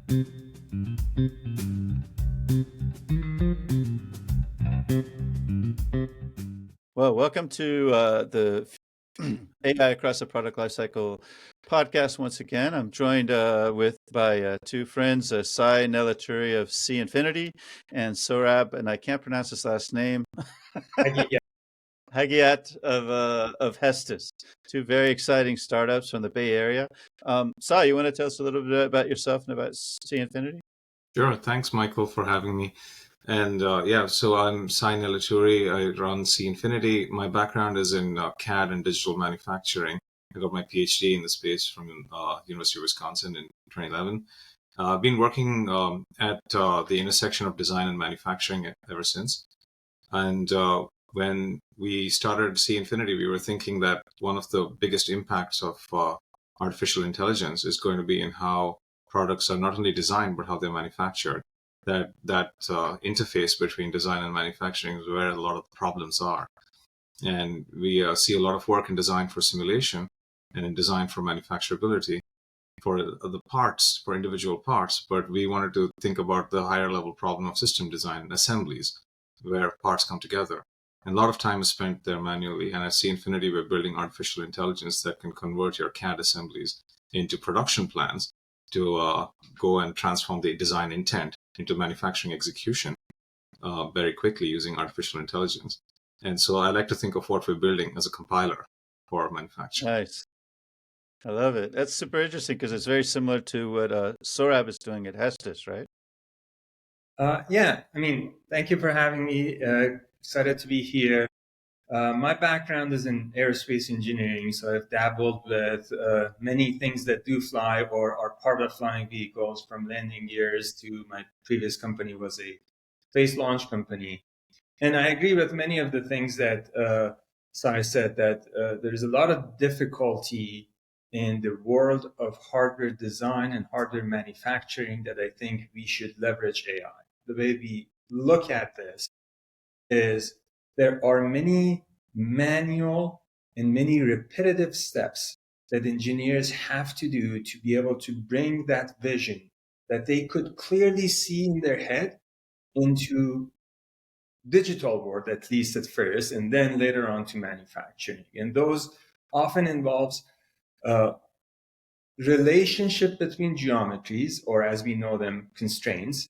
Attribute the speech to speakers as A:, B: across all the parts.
A: Well, welcome to the AI Across the Product Lifecycle podcast once again. I'm joined by two friends, Nelaturi of C Infinity and Sohrab, and I can't pronounce his last name,
B: Haghighat.
A: Haghighat of Hestus. Two very exciting startups from the Bay Area. Sai, you want to tell us a little bit about yourself and about C Infinity?
C: Sure. Thanks, Michael, for having me. And so I'm Sai Nelaturi. I run C Infinity. My background is in CAD and digital manufacturing. I got my PhD in the space from University of Wisconsin in 2011. I've been working at the intersection of design and manufacturing ever since. And when we started C Infinity, we were thinking that one of the biggest impacts of artificial intelligence is going to be in how products are not only designed, but how they're manufactured. That interface between design and manufacturing is where a lot of the problems are. And we see a lot of work in design for simulation and in design for manufacturability for the parts, for individual parts. But we wanted to think about the higher level problem of system design and assemblies, where parts come together. And a lot of time is spent there manually. And at C Infinity, we're building artificial intelligence that can convert your CAD assemblies into production plans to go and transform the design intent into manufacturing execution very quickly using artificial intelligence. And so I like to think of what we're building as a compiler for manufacturing.
A: Nice. I love it. That's super interesting because it's very similar to what Sohrab is doing at Hestus, right?
B: Thank you for having me. Excited to be here. My background is in aerospace engineering, so I've dabbled with many things that do fly or are part of flying vehicles, from landing gears to my previous company was a space launch company. And I agree with many of the things that Sai said, that there's a lot of difficulty in the world of hardware design and hardware manufacturing that I think we should leverage AI. The way we look at this is there are many manual and many repetitive steps that engineers have to do to be able to bring that vision that they could clearly see in their head into digital world, at least at first, and then later on to manufacturing. And those often involves relationship between geometries, or as we know them, constraints,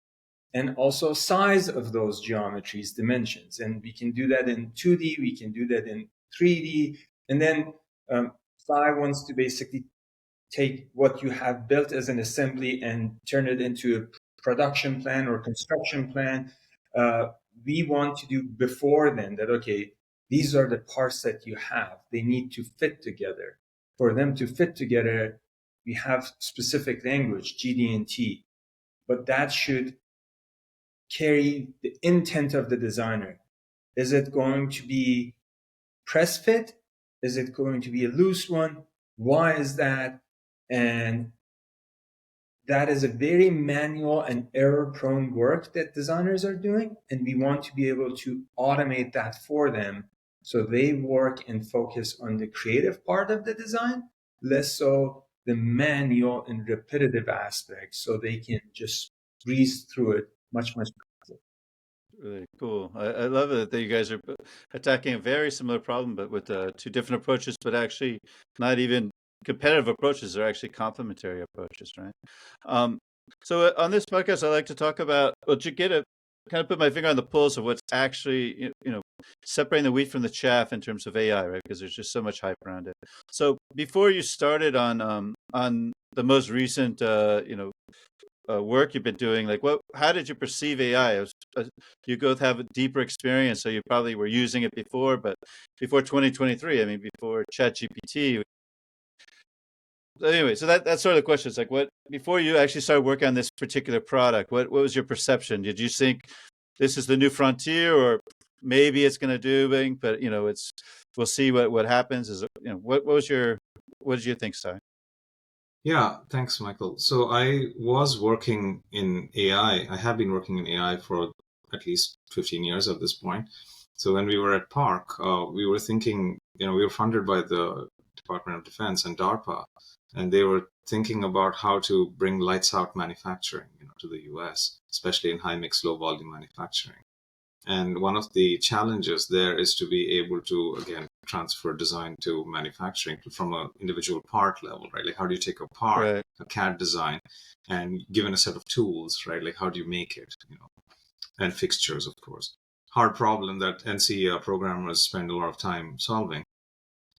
B: and also size of those geometries, dimensions. And we can do that in 2D, we can do that in 3D. And then Sai wants to basically take what you have built as an assembly and turn it into a production plan or construction plan. We want to do before then that, okay, these are the parts that you have. They need to fit together. For them to fit together, we have specific language, GD&T, but that should carry the intent of the designer. Is it going to be press fit? Is it going to be a loose one? Why is that? And that is a very manual and error-prone work that designers are doing, and we want to be able to automate that for them so they work and focus on the creative part of the design, less so the manual and repetitive aspects, so they can just breeze through it much faster.
A: Really cool. I love it that you guys are attacking a very similar problem, but with two different approaches, but actually not even competitive approaches. They're actually complementary approaches, right? So on this podcast, I like to talk about, to kind of put my finger on the pulse of what's actually, separating the wheat from the chaff in terms of AI, right? Because there's just so much hype around it. So before you started on the most recent, work you've been doing, how did you perceive AI? You both have a deeper experience, so you probably were using it before, but before 2023, before ChatGPT. Anyway, so that's sort of the question. It's like, before you actually started working on this particular product, what was your perception? Did you think this is the new frontier, or maybe it's going to do big, but we'll see what happens? What did you think, Sai?
C: Yeah, thanks, Michael. So I was working in AI. I have been working in AI for at least 15 years at this point. So when we were at Park, we were thinking, we were funded by the Department of Defense and DARPA. and they were thinking about how to bring lights out manufacturing, to the US, especially in high mix, low volume manufacturing. And one of the challenges there is to be able to, again, transfer design to manufacturing from an individual part level, right? Like, how do you take a part,
A: Right.
C: a CAD design, and given a set of tools, right? Like, how do you make it, and fixtures, of course. Hard problem that NC programmers spend a lot of time solving.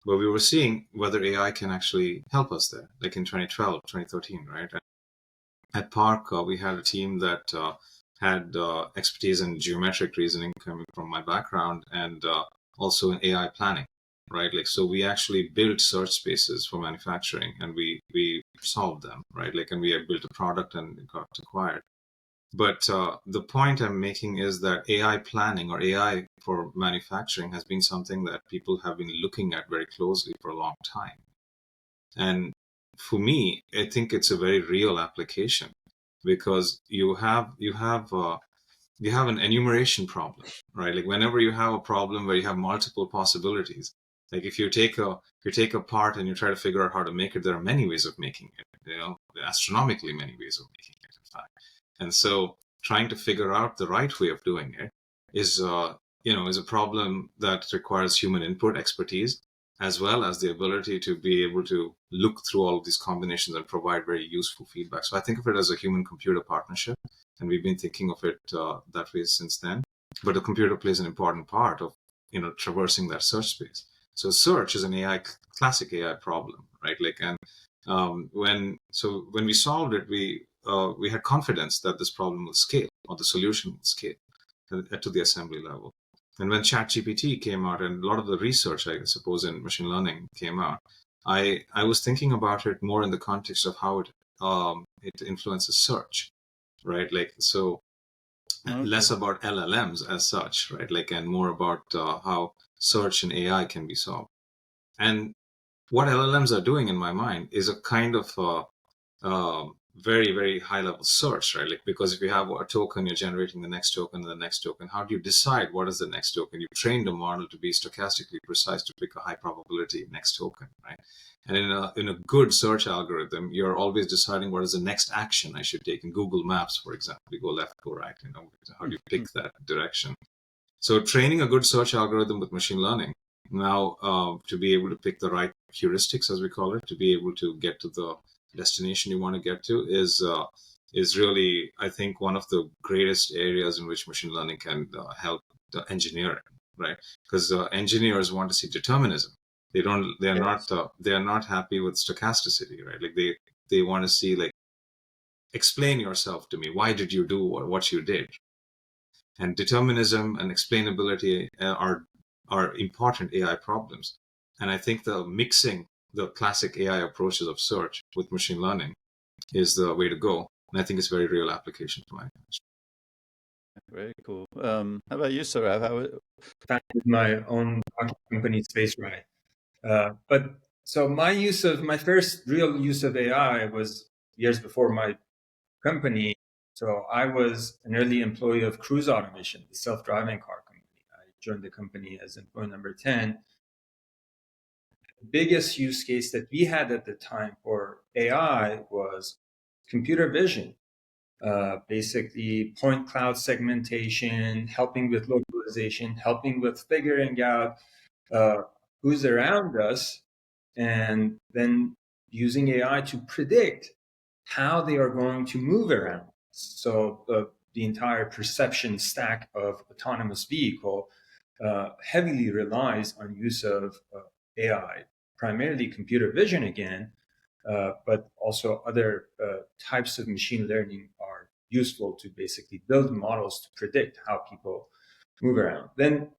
C: But we were seeing whether AI can actually help us there, like in 2012, 2013, right? At Park, we had a team that had expertise in geometric reasoning coming from my background, and also in AI planning, right? Like, so we actually built search spaces for manufacturing, and we solved them, right? Like, and we had built a product and it got acquired. But the point I'm making is that AI planning or AI for manufacturing has been something that people have been looking at very closely for a long time. And for me, I think it's a very real application, because you have an enumeration problem, right? Like, whenever you have a problem where you have multiple possibilities, like if you take a part and you try to figure out how to make it, there are many ways of making it, astronomically many ways of making it, in fact. And so trying to figure out the right way of doing it is a problem that requires human input, expertise, as well as the ability to be able to look through all of these combinations and provide very useful feedback. So I think of it as a human computer partnership, and we've been thinking of it that way since then. But the computer plays an important part of traversing that search space. So search is an classic AI problem, right? Like, and when we solved it, we had confidence that this problem will scale, or the solution will scale to the assembly level. And when ChatGPT came out, and a lot of the research, I suppose, in machine learning came out, I was thinking about it more in the context of how it influences search, right? Like, so
A: Okay.
C: less about LLMs as such, right? Like, and more about how search and AI can be solved. And what LLMs are doing, in my mind, is a kind of very, very high level search, right? Like, because if you have a token, you're generating the next token and the next token. How do you decide what is the next token? You've trained a model to be stochastically precise to pick a high probability next token, right? And in a good search algorithm, you're always deciding what is the next action I should take. In Google Maps, for example, you go left, go right. How do you pick that direction? So training a good search algorithm with machine learning now to be able to pick the right heuristics, as we call it, to be able to get to the destination you want to get to is really, I think, one of the greatest areas in which machine learning can help the engineering, right? Because engineers want to see determinism. They are
A: Yes.
C: not happy with stochasticity, right? Like, they want to see, like, explain yourself to me. Why did you do what you did? And determinism and explainability are important AI problems. And I think the mixing the classic AI approaches of search with machine learning is the way to go. And I think it's a very real application for my attention.
A: Very cool. How about you, Sohrab?
B: Founded my own company, Space Ride. But so my first real use of AI was years before my company. So I was an early employee of Cruise Automation, the self-driving car company. I joined the company as employee number 10. The biggest use case that we had at the time for AI was computer vision. Basically point cloud segmentation, helping with localization, helping with figuring out who's around us, and then using AI to predict how they are going to move around. So the entire perception stack of autonomous vehicle heavily relies on use of AI, primarily computer vision again, but also other types of machine learning are useful to basically build models to predict how people move around. Then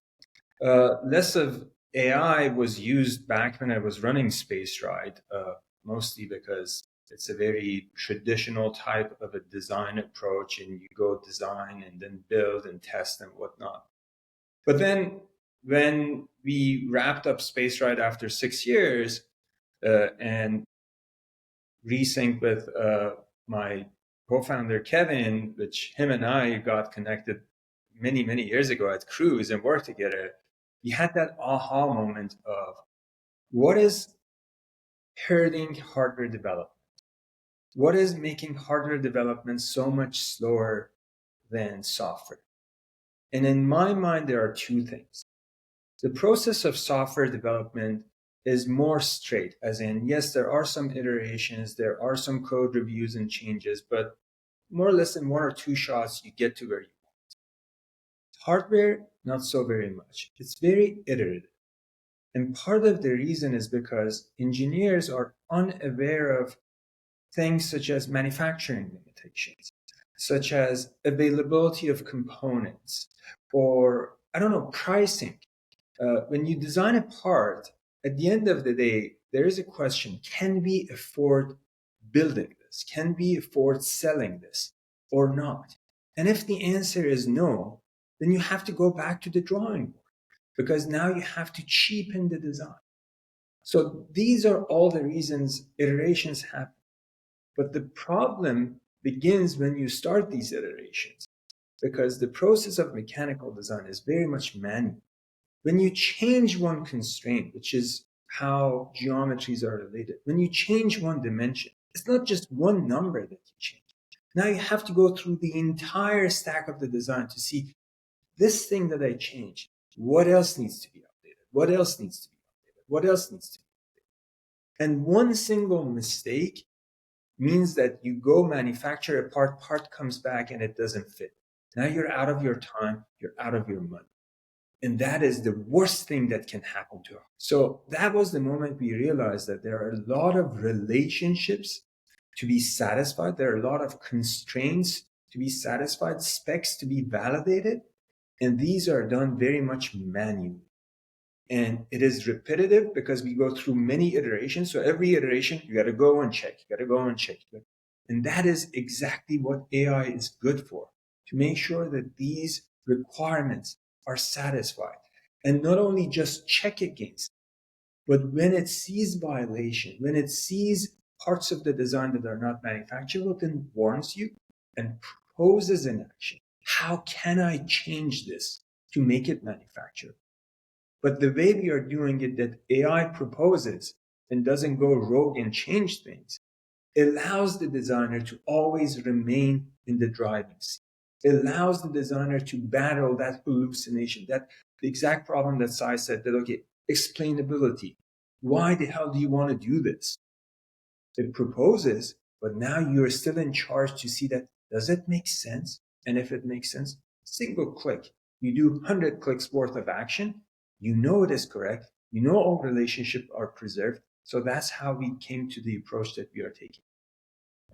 B: less of AI was used back when I was running Space Ride, mostly because it's a very traditional type of a design approach, and you go design and then build and test and whatnot. But then when we wrapped up Space Ride after 6 years and resync with my co-founder Kevin, which him and I got connected many, many years ago at Cruise and worked together, we had that aha moment of what is hurting hardware development. What is making hardware development so much slower than software? And in my mind, there are two things. The process of software development is more straight, as in, yes, there are some iterations, there are some code reviews and changes, but more or less in one or two shots, you get to where you want. Hardware, not so very much. It's very iterative. And part of the reason is because engineers are unaware of things such as manufacturing limitations, such as availability of components, or, I don't know, pricing. When you design a part, at the end of the day, there is a question, can we afford building this? Can we afford selling this or not? And if the answer is no, then you have to go back to the drawing board because now you have to cheapen the design. So these are all the reasons iterations happen. But the problem begins when you start these iterations because the process of mechanical design is very much manual. When you change one constraint, which is how geometries are related, when you change one dimension, it's not just one number that you change. Now you have to go through the entire stack of the design to see this thing that I changed, what else needs to be updated? What else needs to be updated? What else needs to be updated? And one single mistake means that you go manufacture a part comes back and it doesn't fit. Now you're out of your time, you're out of your money. And that is the worst thing that can happen to us. So that was the moment we realized that there are a lot of relationships to be satisfied. There are a lot of constraints to be satisfied, specs to be validated. And these are done very much manually. And it is repetitive because we go through many iterations. So every iteration, you got to go and check, you got to go and check. And that is exactly what AI is good for, to make sure that these requirements are satisfied. And not only just check against, but when it sees violation, when it sees parts of the design that are not manufacturable, then warns you and proposes an action. How can I change this to make it manufacturable? But the way we are doing it, that AI proposes and doesn't go rogue and change things, allows the designer to always remain in the driving seat. It allows the designer to battle that hallucination, that the exact problem that Sai said, that, okay, explainability. Why the hell do you want to do this? It proposes, but now you're still in charge to see that, does it make sense? And if it makes sense, single click. You do 100 clicks worth of action. You know it is correct. You know all relationships are preserved. So that's how we came to the approach that we are taking.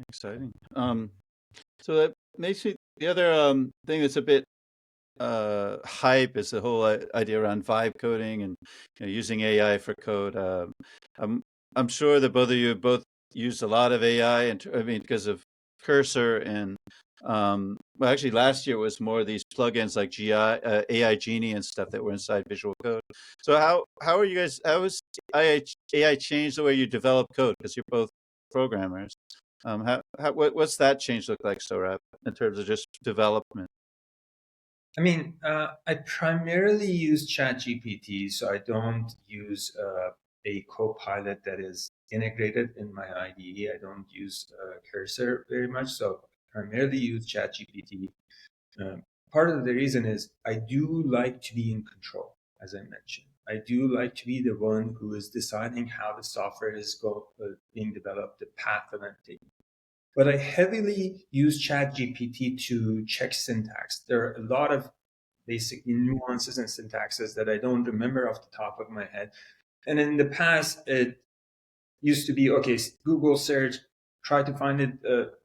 A: Exciting. So that makes me, the other thing that's a bit hype is the whole idea around vibe coding and using AI for code. I'm sure that both of you both used a lot of AI, and I mean because of Cursor and well, actually last year was more of these plugins like AI Genie and stuff that were inside Visual Code. So how are you guys? How has AI changed the way you develop code? Because you're both programmers. What's that change look like, Sohrab, in terms of just development?
B: I mean, I primarily use ChatGPT, so I don't use a co-pilot that is integrated in my IDE. I don't use Cursor very much, so I primarily use ChatGPT. Part of the reason is I do like to be in control, as I mentioned. I do like to be the one who is deciding how the software is being developed, the path that I'm taking. But I heavily use ChatGPT to check syntax. There are a lot of basic nuances and syntaxes that I don't remember off the top of my head. And in the past, it used to be, okay, Google search, try to find it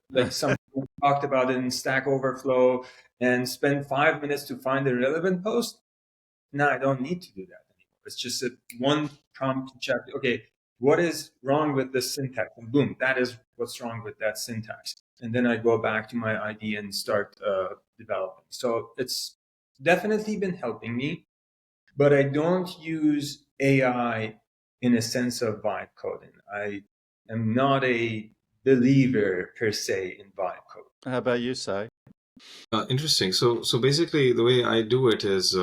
B: like something we talked about in Stack Overflow and spend 5 minutes to find a relevant post. No, I don't need to do that anymore. It's just one prompt to check, okay, what is wrong with this syntax? And boom, that is what's wrong with that syntax. And then I go back to my ID and start developing. So it's definitely been helping me, but I don't use AI in a sense of vibe coding. I am not a believer per se in vibe code.
A: How about you, Sai?
C: Interesting. So basically, the way I do it is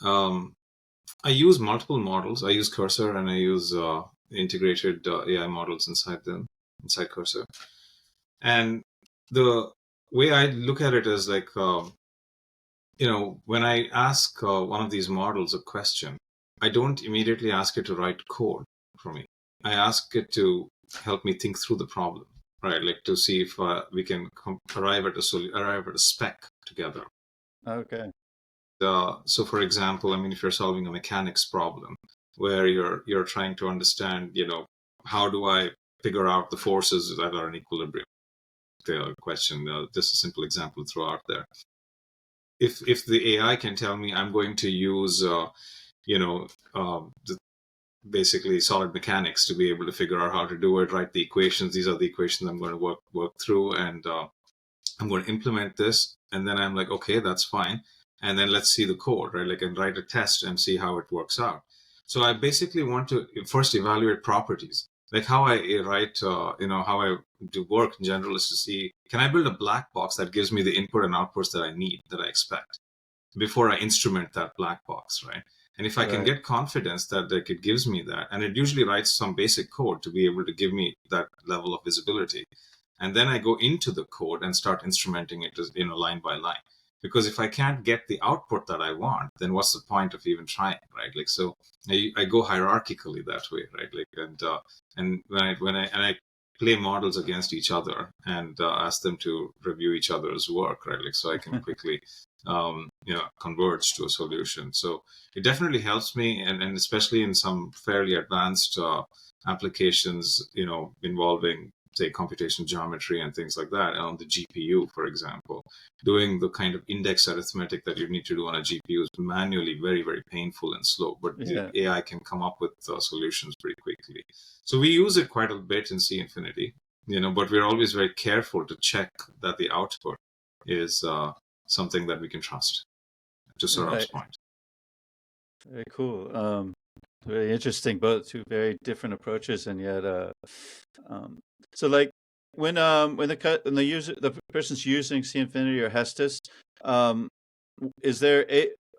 C: I use multiple models. I use Cursor and I use integrated AI models inside Cursor. And the way I look at it is like, when I ask one of these models a question, I don't immediately ask it to write code for me. I ask it to help me think through the problem, right? Like to see if we can arrive at a spec together.
A: Okay.
C: So, for example, I mean, if you're solving a mechanics problem where you're trying to understand, how do I figure out the forces that are in equilibrium? The question, just a simple example to throw out there. If the AI can tell me I'm going to use, basically solid mechanics to be able to figure out how to do it, write the equations. These are the equations I'm going to work through, and I'm going to implement this. And then I'm like, okay, that's fine. And then let's see the code, right? Like, and write a test and see how it works out. So I basically want to first evaluate properties. Like how I write, how I do work in general is to see, can I build a black box that gives me the input and outputs that I need, that I expect, before I instrument that black box, right? And if I can get confidence that like, it gives me that, and it usually writes some basic code to be able to give me that level of visibility. And then I go into the code and start instrumenting it, line by line. Because if I can't get the output that I want, then what's the point of even trying, right? Like, so I go hierarchically that way, right? Like, and when I play models against each other and ask them to review each other's work, right? Like, so I can quickly, converge to a solution. So it definitely helps me, and especially in some fairly advanced applications, involving, say, computational geometry and things like that on the GPU, for example. Doing the kind of index arithmetic that you need to do on a GPU is manually very, very painful and slow, but the AI can come up with solutions pretty quickly. So we use it quite a bit in C Infinity, but we're always very careful to check that the output is something that we can trust, to Sohrab's point.
A: Very cool. Very interesting. Both two very different approaches, and yet, so like when the person's using C Infinity or Hestus, is there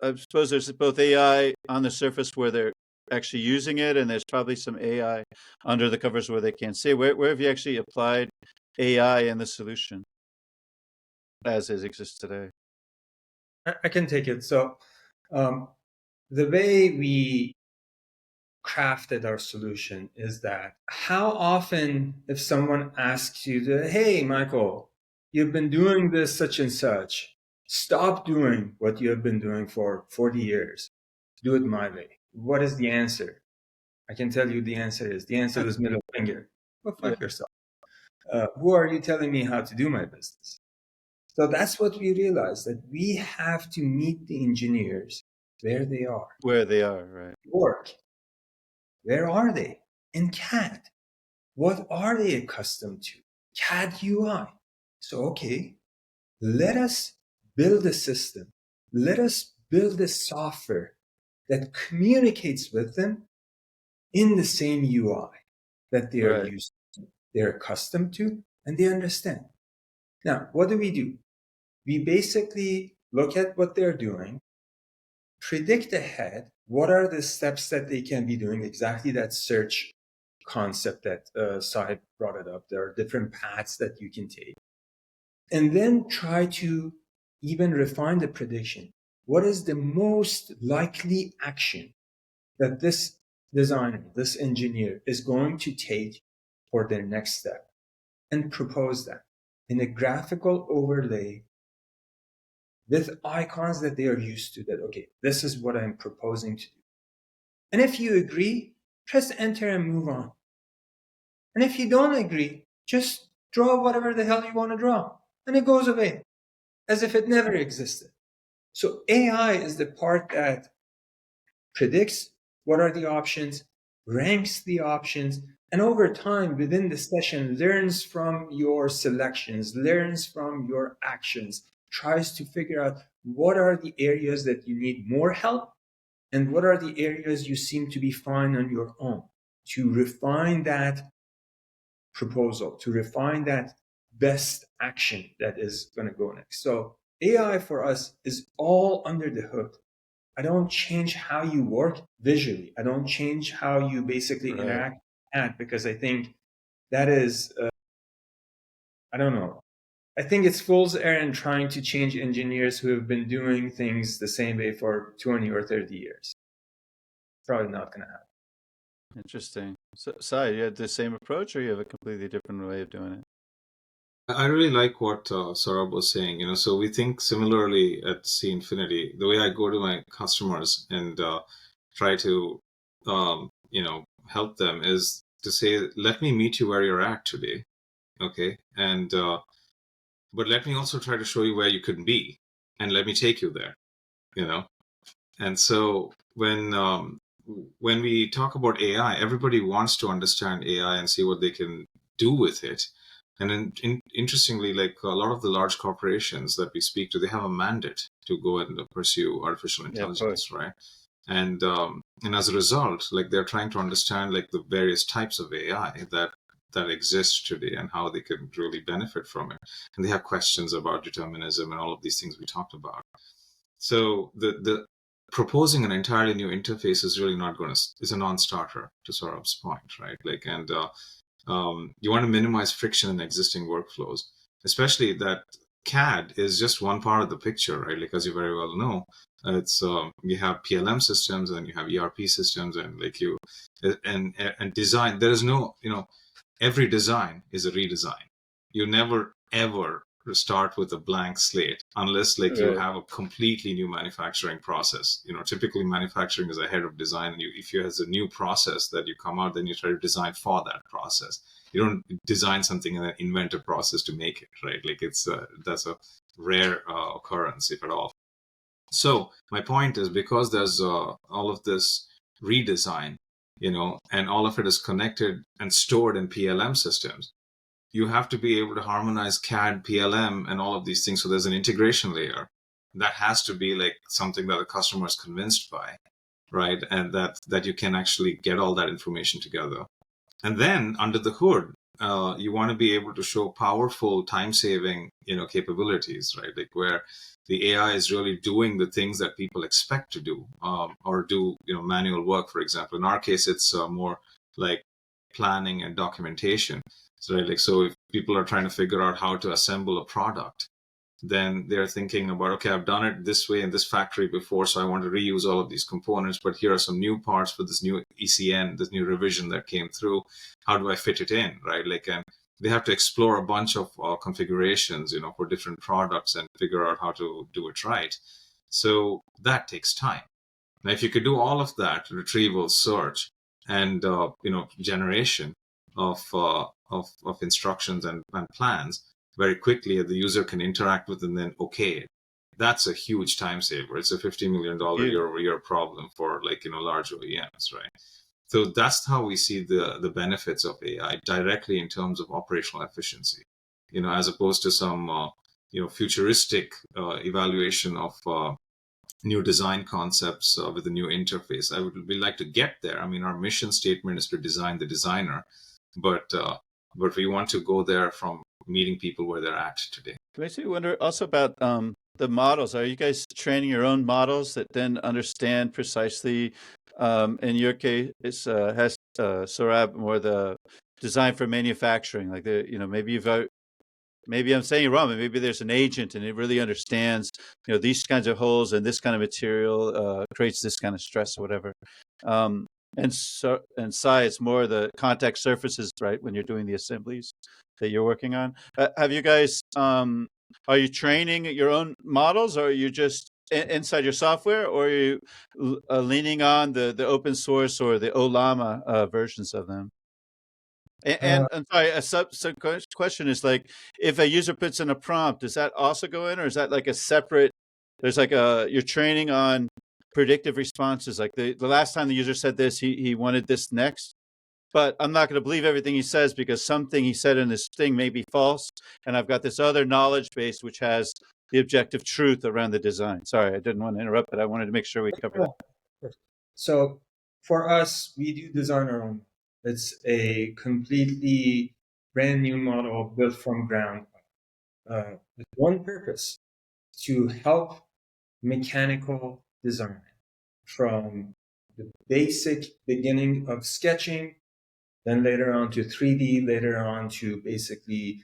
A: I suppose there's both AI on the surface where they're actually using it, and there's probably some AI under the covers where they can't see. Where have you actually applied AI in the solution as it exists today?
B: I can take it. So the way we crafted our solution is that how often if someone asks you hey, Michael, you've been doing this such and such, stop doing what you have been doing for 40 years. Do it my way. What is the answer? I can tell you the answer is middle finger. Well, fuck yourself. Who are you telling me how to do my business? So that's what we realized, that we have to meet the engineers where they are.
A: Where they are, right.
B: Work. Where are they? In CAD. What are they accustomed to? CAD UI. So, okay, let us build a system. Let us build a software that communicates with them in the same UI that they are used to, they're accustomed to, and they understand. Now, what do? We basically look at what they're doing, predict ahead what are the steps that they can be doing, exactly that search concept that Sohrab brought it up. There are different paths that you can take. And then try to even refine the prediction. What is the most likely action that this designer, this engineer is going to take for their next step? And propose that in a graphical overlay with icons that they are used to, that, okay, this is what I'm proposing to do. And if you agree, press enter and move on. And if you don't agree, just draw whatever the hell you want to draw. And it goes away as if it never existed. So AI is the part that predicts what are the options, ranks the options, and over time within the session learns from your selections, learns from your actions, tries to figure out what are the areas that you need more help and what are the areas you seem to be fine on your own, to refine that proposal, to refine that best action that is going to go next. So AI for us is all under the hood. I don't change how you work visually. I don't change how you basically interact add, because I think that is, I don't know. I think it's fool's errand trying to change engineers who have been doing things the same way for 20 or 30 years. Probably not going to happen.
A: Interesting. So, Sai, you had the same approach, or you have a completely different way of doing it?
C: I really like what Sohrab was saying. So we think similarly at C Infinity. The way I go to my customers and try to, help them is to say, let me meet you where you're at today, okay? And but let me also try to show you where you could be, and let me take you there, you know. And so when we talk about AI, everybody wants to understand AI and see what they can do with it. And interestingly, like a lot of the large corporations that we speak to, they have a mandate to go and pursue artificial intelligence, right? And as a result, like they're trying to understand like the various types of AI that exist today and how they can really benefit from it. And they have questions about determinism and all of these things we talked about. So the proposing an entirely new interface is really not going to, is a non-starter to Saurabh's point, right? Like, and you want to minimize friction in existing workflows, especially that CAD is just one part of the picture, right? Like, as you very well know, it's you have PLM systems and you have ERP systems, and like you and design. There is no, every design is a redesign. You never ever start with a blank slate unless like you have a completely new manufacturing process. Typically manufacturing is ahead of design, and if you has a new process that you come out, then you try to design for that process. You don't design something and then invent a process to make it, right? Like that's a rare occurrence, if at all. So my point is, because there's all of this redesign, and all of it is connected and stored in PLM systems, you have to be able to harmonize CAD, PLM, and all of these things. So there's an integration layer that has to be like something that the customer is convinced by, right? And that you can actually get all that information together. And then under the hood, you want to be able to show powerful time-saving, capabilities, right? Like where the AI is really doing the things that people expect to do, or do, manual work, for example. In our case, it's more like planning and documentation. So, right, like, so if people are trying to figure out how to assemble a product, then they're thinking about, okay, I've done it this way in this factory before, so I want to reuse all of these components, but here are some new parts for this new ECN, this new revision that came through. How do I fit it in, right? Like, and they have to explore a bunch of configurations, for different products and figure out how to do it right. So that takes time. Now, if you could do all of that, retrieval, search, and generation of instructions and plans very quickly, the user can interact with and then okay it. That's a huge time saver. It's a $50 million year-over-year problem for large OEMs, right? So that's how we see the benefits of AI directly in terms of operational efficiency, as opposed to some futuristic evaluation of new design concepts with a new interface. We like to get there. I mean, our mission statement is to design the designer, but we want to go there from meeting people where they're at today.
A: Can I say, wonder also about the models? Are you guys training your own models that then understand precisely? In your case, it's has Sohrab more the design for manufacturing, like maybe I'm saying it wrong, but maybe there's an agent and it really understands, these kinds of holes and this kind of material creates this kind of stress or whatever. And Sai, it's more the contact surfaces, right? When you're doing the assemblies that you're working on. Have you guys, are you training your own models, or are you just inside your software, or are you leaning on the open source or the Olama versions of them? And sorry, a sub question is like, if a user puts in a prompt, does that also go in, or is that like a separate? There's like you're training on predictive responses. Like the last time the user said this, he wanted this next, but I'm not going to believe everything he says because something he said in this thing may be false, and I've got this other knowledge base which has the objective truth around the design. Sorry, I didn't want to interrupt, but I wanted to make sure we covered that.
B: So for us, we do design our own. It's a completely brand new model built from ground up, with one purpose: to help mechanical design from the basic beginning of sketching, then later on to 3D, later on to basically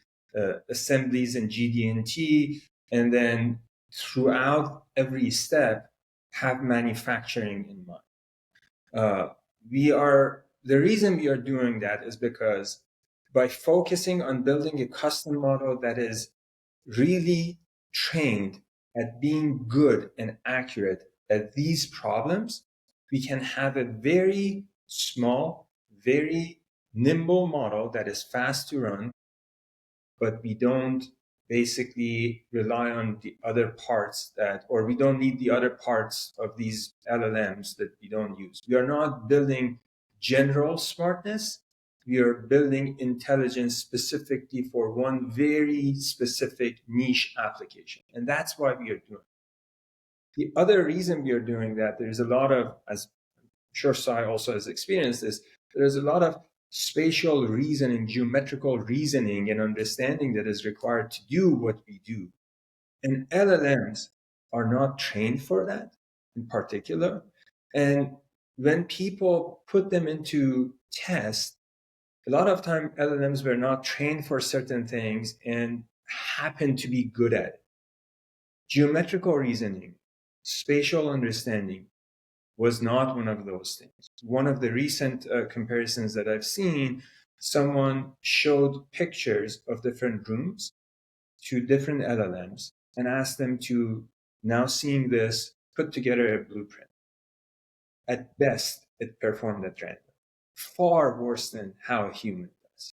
B: assemblies in GD&T, and then throughout every step have manufacturing in mind. The reason we are doing that is because by focusing on building a custom model that is really trained at being good and accurate at these problems, we can have a very small, very nimble model that is fast to run, but we don't basically rely on the other parts or we don't need the other parts of these LLMs that we don't use. We are not building general smartness. We are building intelligence specifically for one very specific niche application. And that's why we are doing it. The other reason we are doing that, there's a lot of, as I'm sure Sai also has experienced this, there's a lot of spatial reasoning, geometrical reasoning and understanding that is required to do what we do. And LLMs are not trained for that in particular. And when people put them into test, a lot of time LLMs were not trained for certain things and happen to be good at it. Geometrical reasoning, spatial understanding was not one of those things. One of the recent comparisons that I've seen, someone showed pictures of different rooms to different LLMs and asked them to, now seeing this, put together a blueprint. At best, it performed at random. Far worse than how a human does.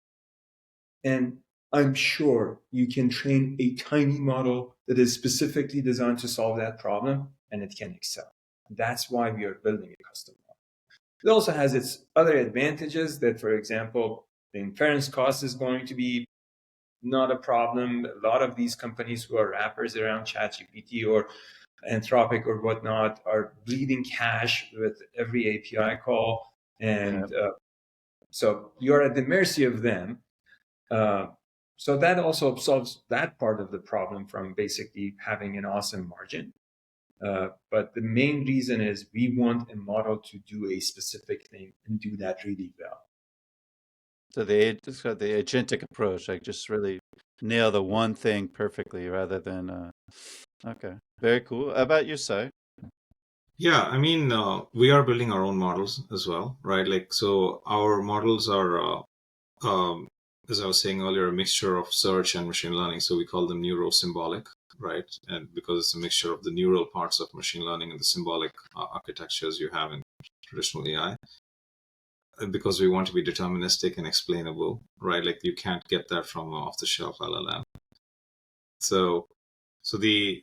B: And I'm sure you can train a tiny model that is specifically designed to solve that problem, and it can excel. That's why we are building a custom model. It also has its other advantages that, for example, the inference cost is going to be not a problem. A lot of these companies who are wrappers around ChatGPT or Anthropic or whatnot are bleeding cash with every API call. And so you're at the mercy of them. So that also solves that part of the problem from basically having an awesome margin. But the main reason is we want a model to do a specific thing and do that really well.
A: So it's got the agentic approach, like just really nail the one thing perfectly rather than, okay, very cool. How about you, Sai?
C: Yeah, I mean, we are building our own models as well, right? Like, so our models are, as I was saying earlier, a mixture of search and machine learning. So we call them neuro-symbolic, right? And because it's a mixture of the neural parts of machine learning and the symbolic architectures you have in traditional AI. And because we want to be deterministic and explainable, right? Like you can't get that from an off-the-shelf LLM.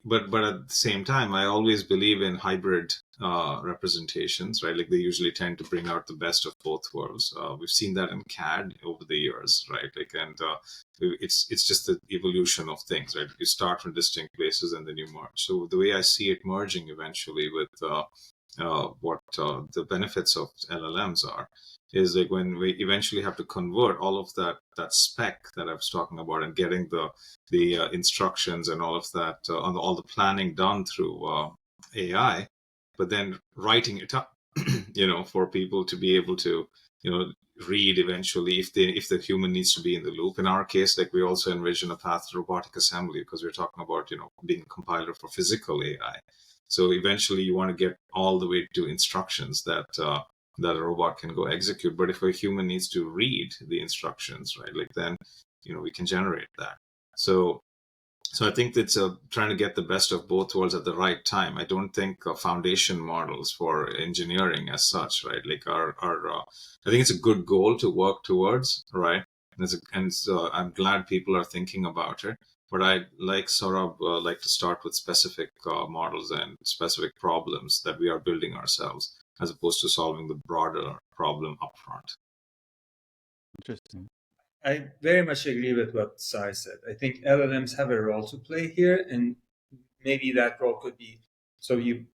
C: But at the same time, I always believe in hybrid representations, right? Like they usually tend to bring out the best of both worlds. We've seen that in CAD over the years, right? Like, and it's just the evolution of things, right? You start from distinct places and then you merge. So the way I see it merging eventually with what the benefits of LLMs are, is like when we eventually have to convert all of that spec that I was talking about and getting the instructions and all of that, on all the planning done through AI, but then writing it up, for people to be able to, read eventually if the human needs to be in the loop. In our case, like we also envision a path to robotic assembly because we're talking about, being a compiler for physical AI. So eventually you want to get all the way to instructions that a robot can go execute. But if a human needs to read the instructions, right, like then, we can generate that. So I think it's trying to get the best of both worlds at the right time. I don't think foundation models for engineering as such, right, like are I think it's a good goal to work towards, right? And so I'm glad people are thinking about it. But I, like Sohrab, like to start with specific models and specific problems that we are building ourselves, as opposed to solving the broader problem upfront.
A: Interesting.
B: I very much agree with what Sai said. I think LLMs have a role to play here, and maybe that role could be, so you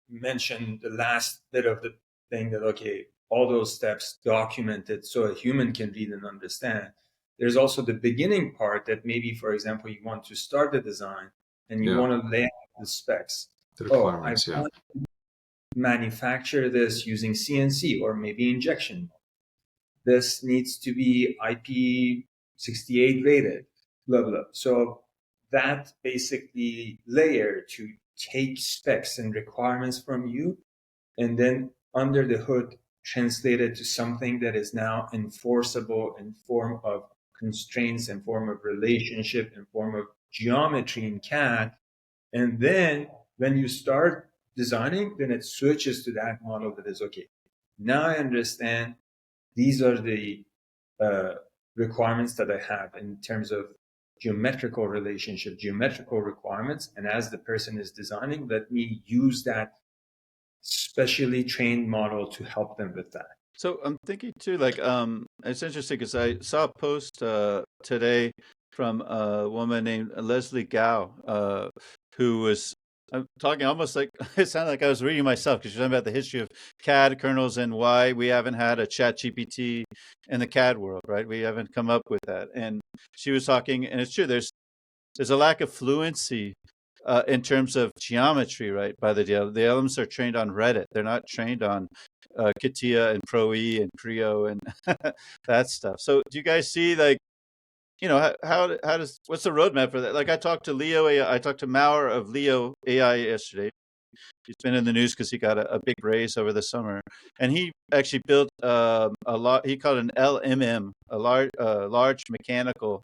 B: mentioned the last bit of the thing that, okay, all those steps documented so a human can read and understand. There's also the beginning part that maybe, for example, you want to start the design and you want to lay out the specs.
C: The requirements,
B: I want to manufacture this using CNC or maybe injection. this needs to be IP68 rated, blah, blah. So that basically layer to take specs and requirements from you and then under the hood translate it to something that is now enforceable in form of constraints, in form of relationship, in form of geometry in CAD. And then when you start designing, then it switches to that model that is, okay, now I understand these are the requirements that I have in terms of geometrical relationship, geometrical requirements. And as the person is designing, let me use that specially trained model to help them with that.
A: So I'm thinking too, like, it's interesting because I saw a post today from a woman named Leslie Gao, who was talking almost like it sounded like I was reading myself because she's talking about the history of CAD kernels and why we haven't had a ChatGPT in the CAD world, right? We haven't come up with that. And she was talking, and it's true. There's a lack of fluency in terms of geometry, right? By the LMs are trained on Reddit. They're not trained on CATIA and Pro-E and Creo and that stuff. So do you guys see, like, you know, how does, what's the roadmap for that? Like, I talked to Leo AI, I talked to Maurer of Leo AI yesterday. He's been in the news because he got a big raise over the summer, and he actually built a lot. He called it an LMM, a large mechanical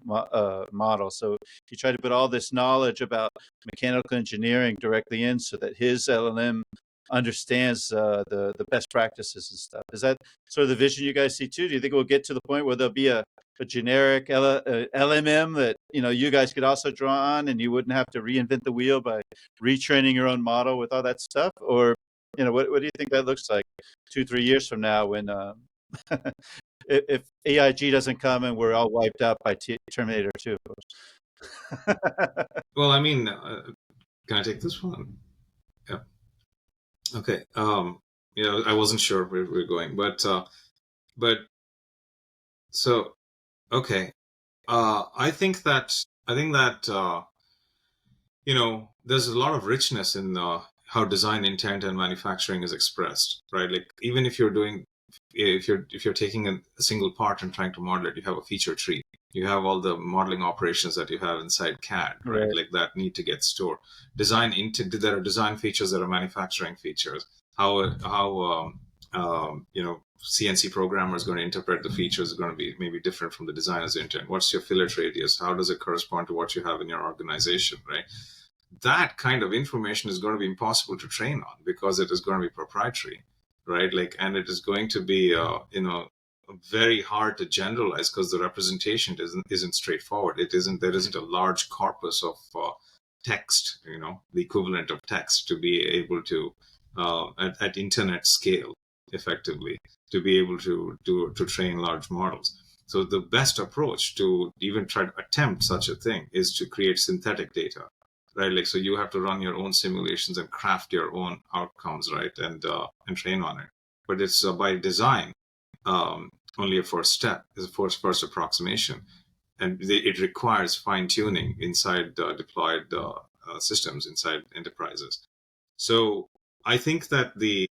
A: model. So he tried to put all this knowledge about mechanical engineering directly in, so that his LLM understands the best practices and stuff. Is that sort of the vision you guys see too? Do you think we'll get to the point where there'll be a generic LMM that, you know, you guys could also draw on, and you wouldn't have to reinvent the wheel by retraining your own model with all that stuff? Or, you know, what do you think that looks like 2-3 years from now when if AIG doesn't come and we're all wiped out by Terminator 2, of course?
C: Well, I mean, can I take this one? Yeah. Okay. You know, I wasn't sure where we're going, but so, okay. I think that you know, there's a lot of richness in how design intent and manufacturing is expressed, right? Like, even if you're taking a single part and trying to model it, you have a feature tree. You have all the modeling operations that you have inside CAD, right? Like, that need to get stored. There are design features that are manufacturing features. How you know, CNC programmer is going to interpret the features is going to be maybe different from the designer's intent. What's your fillet radius? How does it correspond to what you have in your organization, right? That kind of information is going to be impossible to train on because it is going to be proprietary, right? Like, and it is going to be, you know, very hard to generalize because the representation isn't straightforward. There isn't a large corpus of text, you know, the equivalent of text to be able to at internet scale effectively to be able to train large models. So the best approach to even try to attempt such a thing is to create synthetic data, right? Like, so you have to run your own simulations and craft your own outcomes, right? And train on it. But it's by design only a first step, is a first approximation, and it requires fine tuning inside deployed systems inside enterprises. So I think that the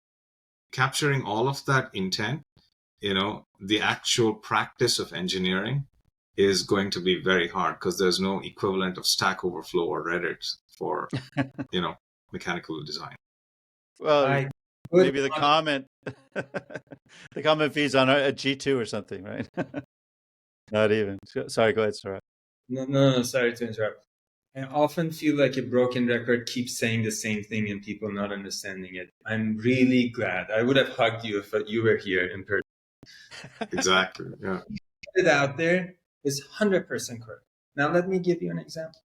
C: capturing all of that intent, you know, the actual practice of engineering is going to be very hard because there's no equivalent of Stack Overflow or Reddit for, you know, mechanical design.
A: Well, maybe the comment feeds on a G2 or something, right? Not even. Sorry, go ahead, Sohrab.
B: No, sorry to interrupt. I often feel like a broken record keeps saying the same thing and people not understanding it. I'm really glad. I would have hugged you if you were here in person.
C: Exactly, yeah.
B: It out there is 100% correct. Now let me give you an example.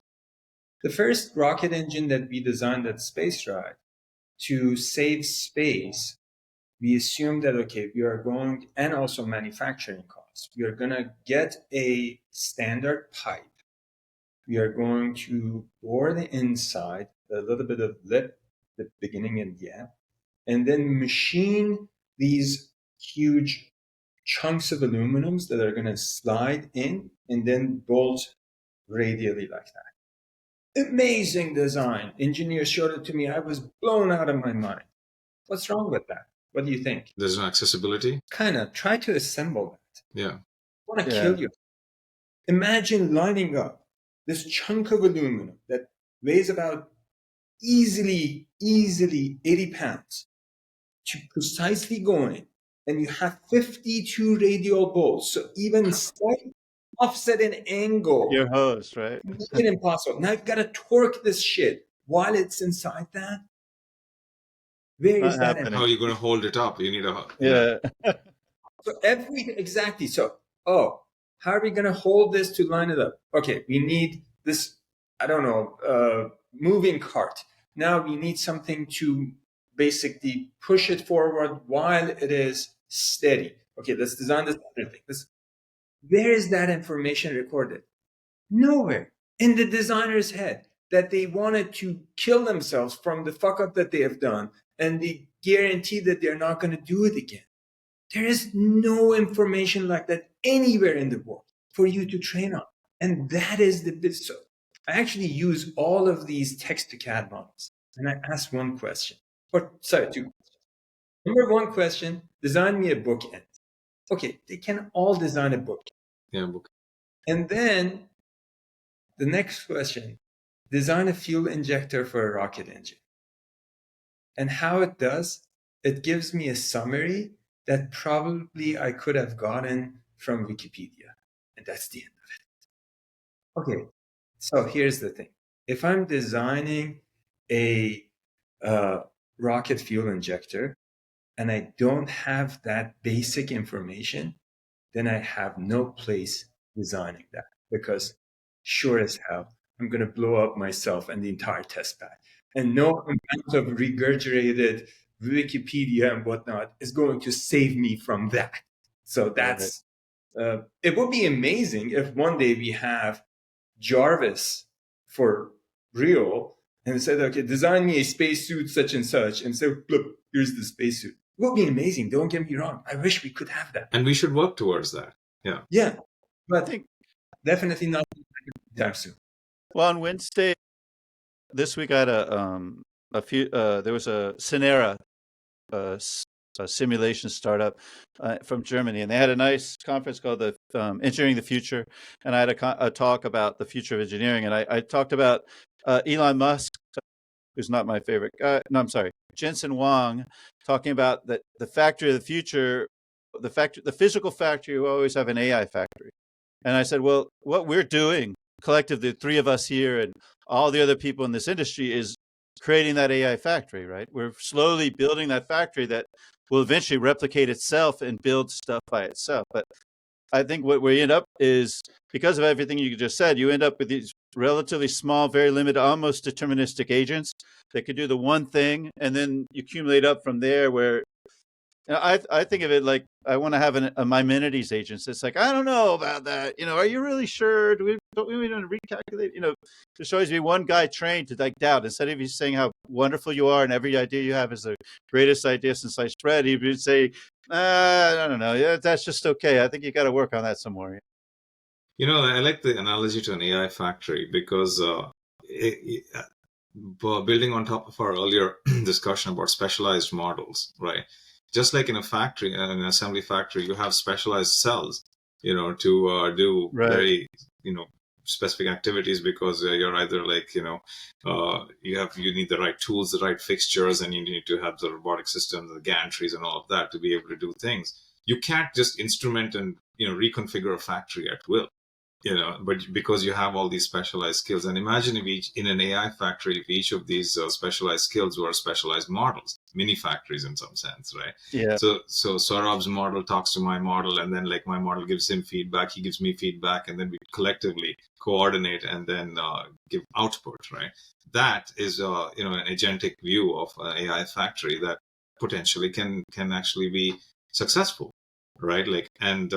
B: The first rocket engine that we designed at Space Ride, to save space, we assumed that, okay, we are going, and also manufacturing costs, we are going to get a standard pipe. We are going to bore the inside, a little bit of lip, the beginning and the end, and then machine these huge chunks of aluminums that are going to slide in and then bolt radially like that. Amazing design. Engineers showed it to me. I was blown out of my mind. What's wrong with that? What do you think?
C: There's no accessibility?
B: Kind of. Try to assemble that.
C: Yeah.
B: Want to
A: Yeah.
B: kill you. Imagine lining up this chunk of aluminum that weighs about easily 80 pounds to precisely go in, and you have 52 radial bolts, so even slight offset in angle
A: Your host, right?
B: make it impossible. Now you've got to torque this shit while it's inside that. Where
A: Not
B: is that?
A: happening.
C: How are you going to hold it up? You need a
A: Yeah.
B: So exactly. So, how are we going to hold this to line it up? Okay, we need this, I don't know, moving cart. Now we need something to basically push it forward while it is steady. Okay, let's design this other thing. Where is that information recorded? Nowhere. In the designer's head, that they wanted to kill themselves from the fuck up that they have done, and they guarantee that they're not going to do it again. There is no information like that anywhere in the world for you to train on. And that is the bit. So I actually use all of these text to CAD models, and I ask one question. Two questions. Number one question, design me a bookend. Okay, they can all design a book.
C: yeah book.
B: And then the next question, design a fuel injector for a rocket engine. And how it does, it gives me a summary that probably I could have gotten from Wikipedia. And that's the end of it. Okay, so here's the thing. If I'm designing a rocket fuel injector and I don't have that basic information, then I have no place designing that, because sure as hell, I'm going to blow up myself and the entire test bed. And no amount of regurgitated Wikipedia and whatnot is going to save me from that. So that's, it would be amazing if one day we have Jarvis for real and said, okay, design me a spacesuit such and such, and so, look, here's the spacesuit. It would be amazing. Don't get me wrong. I wish we could have that.
C: And we should work towards that. Yeah.
B: Yeah, but
A: I think
B: definitely not anytime soon.
A: well, on Wednesday this week I had a few there was a Synera a simulation startup from Germany, and they had a nice conference called the Engineering the Future, and I had a talk about the future of engineering, and I talked about Elon Musk, who's not my favorite guy. No, I'm sorry, Jensen Huang, talking about that the factory of the future, the physical factory will always have an AI factory. And I said, well, what we're doing collectively, the three of us here and all the other people in this industry, is creating that AI factory, right? We're slowly building that factory that will eventually replicate itself and build stuff by itself. But I think what we end up is, because of everything you just said, you end up with these relatively small, very limited, almost deterministic agents that could do the one thing, and then you accumulate up from there. Where I think of it like I want to have a Maimonides agent. So it's like, I don't know about that. Are you really sure? Don't we want to recalculate? There should always be one guy trained to like doubt. Instead of you saying how wonderful you are and every idea you have is the greatest idea since sliced bread, he would say, I don't know. Yeah, that's just okay. I think you got to work on that some more.
C: I like the analogy to an AI factory because building on top of our earlier discussion about specialized models, right? Just like in a factory, in an assembly factory, you have specialized cells, to do very, specific activities, because you're either like, you need the right tools, the right fixtures, and you need to have the robotic systems, the gantries and all of that to be able to do things. You can't just instrument and, reconfigure a factory at will. But because you have all these specialized skills. And imagine if in an AI factory, if each of these specialized skills were specialized models, mini factories in some sense, right?
A: Yeah.
C: So Sohrab's model talks to my model, and then like my model gives him feedback, he gives me feedback, and then we collectively coordinate and then give output, right? That is, an agentic view of an AI factory that potentially can actually be successful, right? Like, and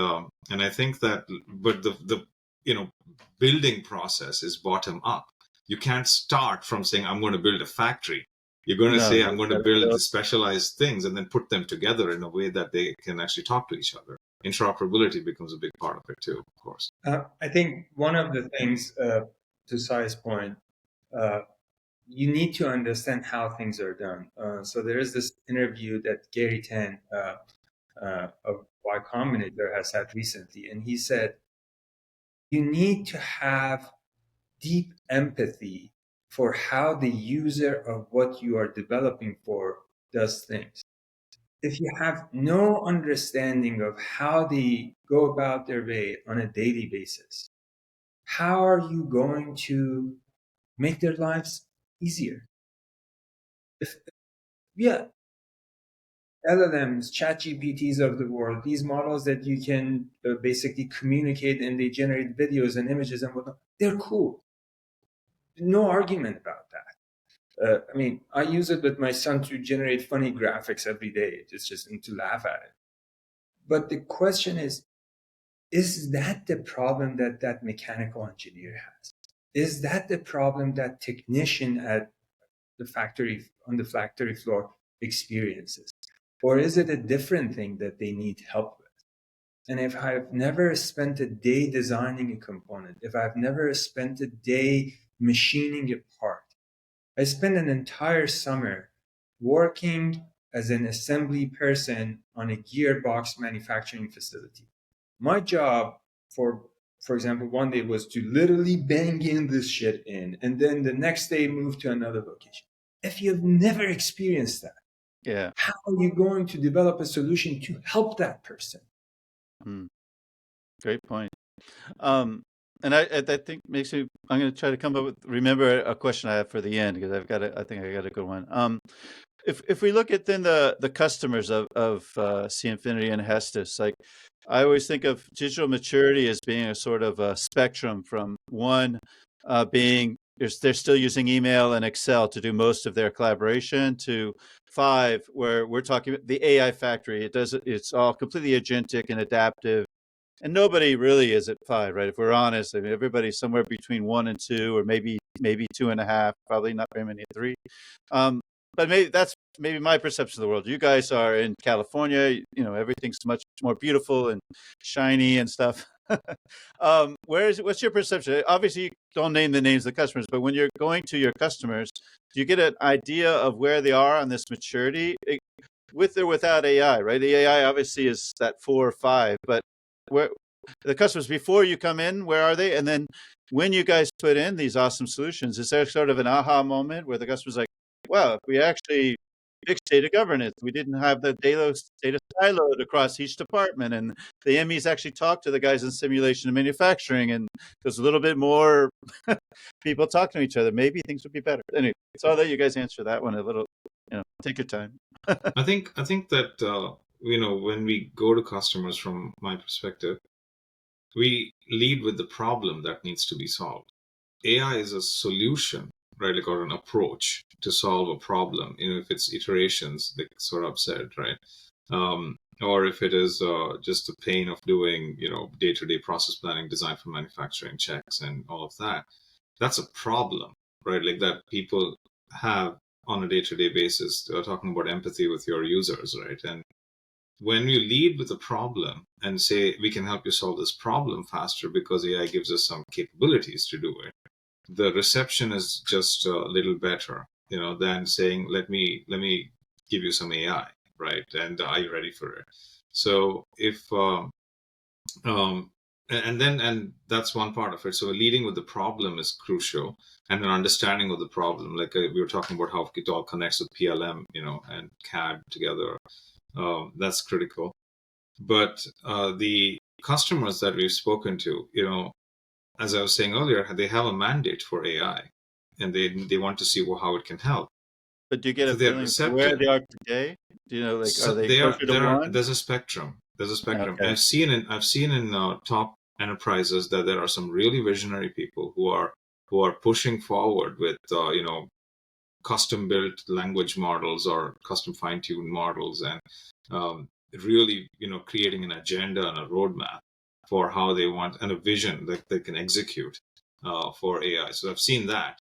C: I think that, but the building process is bottom up. You can't start from saying, I'm going to build a factory. You're going to say, I'm going to build the specialized things and then put them together in a way that they can actually talk to each other. Interoperability becomes a big part of it too, of course.
B: I think one of the things, to Sai's point, you need to understand how things are done. So there is this interview that Gary Tan of Y Combinator has had recently, and he said, you need to have deep empathy for how the user of what you are developing for does things. If you have no understanding of how they go about their way on a daily basis, how are you going to make their lives easier? If, yeah, LLMs, ChatGPTs of the world, these models that you can basically communicate and they generate videos and images and whatnot, they're cool. No argument about that. I mean, I use it with my son to generate funny graphics every day, just and to laugh at it. But the question is that the problem that that mechanical engineer has? Is that the problem that technician at the factory, on the factory floor experiences? Or is it a different thing that they need help with? And if I've never spent a day designing a component, if I've never spent a day machining a part, I spent an entire summer working as an assembly person on a gearbox manufacturing facility. My job, for example, one day was to literally bang in this shit in, and then the next day move to another location. If you've never experienced that,
A: Yeah.
B: how are you going to develop a solution to help that person?
A: Great point. And I think makes me. I'm going to try to come up with remember a question I have for the end because I think I got a good one. If we look at then the customers of C Infinity and Hestus, like I always think of digital maturity as being a sort of a spectrum from one being they're still using email and Excel to do most of their collaboration to 5 where we're talking about the AI factory. It's all completely agentic and adaptive. And nobody really is at 5, right? If we're honest, I mean, everybody's somewhere between 1 and 2, or maybe 2.5. Probably not very many at 3. But maybe that's maybe my perception of the world. You guys are in California. Everything's much more beautiful and shiny and stuff. What's your perception? Obviously, you don't name the names of the customers, but when you're going to your customers, do you get an idea of where they are on this maturity, with or without AI? Right? The AI obviously is that 4 or 5, but where the customers before you come in, where are they? And then when you guys put in these awesome solutions, is there sort of an aha moment where the customer's like, wow, if we actually fixed data governance, we didn't have the data siloed across each department, and the MEs actually talk to the guys in simulation and manufacturing, and there's a little bit more people talking to each other, maybe things would be better. Anyway, so I'll let you guys answer that one a little, take your time.
C: I think that when we go to customers, from my perspective, we lead with the problem that needs to be solved. AI is a solution, right? Like, or an approach to solve a problem. If it's iterations, like Sohrab said, right? Or if it is just the pain of doing, day-to-day process planning, design for manufacturing checks and all of that. That's a problem, right? Like that people have on a day-to-day basis. Talking about empathy with your users, right? And when you lead with a problem and say, we can help you solve this problem faster because AI gives us some capabilities to do it, the reception is just a little better, than saying, let me give you some AI, right? And are you ready for it? So if and that's one part of it. So leading with the problem is crucial, and an understanding of the problem. Like we were talking about how it all connects with PLM, and CAD together. That's critical. But the customers that we've spoken to, as I was saying earlier, they have a mandate for AI, and they want to see how it can help.
A: But do you get
C: So
A: a feeling for where they are today? Do you know, like,
C: So
A: are they closer to 1?
C: There's a spectrum.
A: Okay.
C: I've seen in top enterprises that there are some really visionary people who are pushing forward with custom built language models or custom fine tuned models, and really creating an agenda and a roadmap for how they want, and a vision that they can execute for AI. So I've seen that,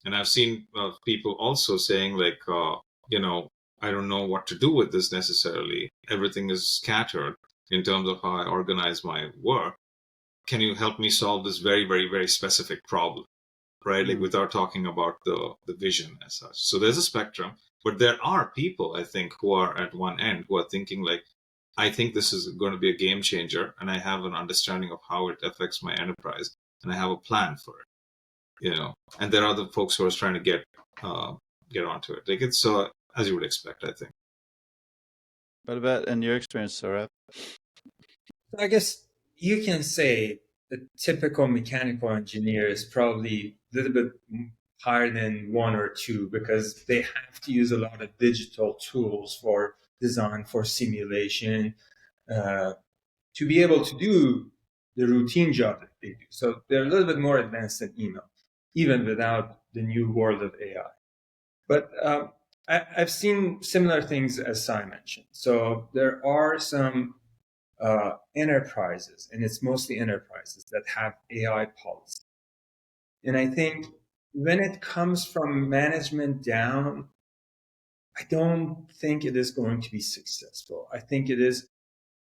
C: and I've seen people also saying, like, I don't know what to do with this necessarily. Everything is scattered in terms of how I organize my work. Can you help me solve this very, very, very specific problem, right? Like, without talking about the vision as such. So there's a spectrum, but there are people, I think, who are at one end who are thinking like, I think this is going to be a game changer, and I have an understanding of how it affects my enterprise, and I have a plan for it. And there are other folks who are trying to get onto it. Like it's as you would expect, I think.
A: What about in your experience, Sohrab?
B: I guess you can say the typical mechanical engineer is probably a little bit higher than 1 or 2 because they have to use a lot of digital tools for design, for simulation, to be able to do the routine job that they do. So they're a little bit more advanced than email, even without the new world of AI. But I've seen similar things as Sai mentioned. So there are some enterprises, and it's mostly enterprises that have AI policy. And I think when it comes from management down, I don't think it is going to be successful. I think it is,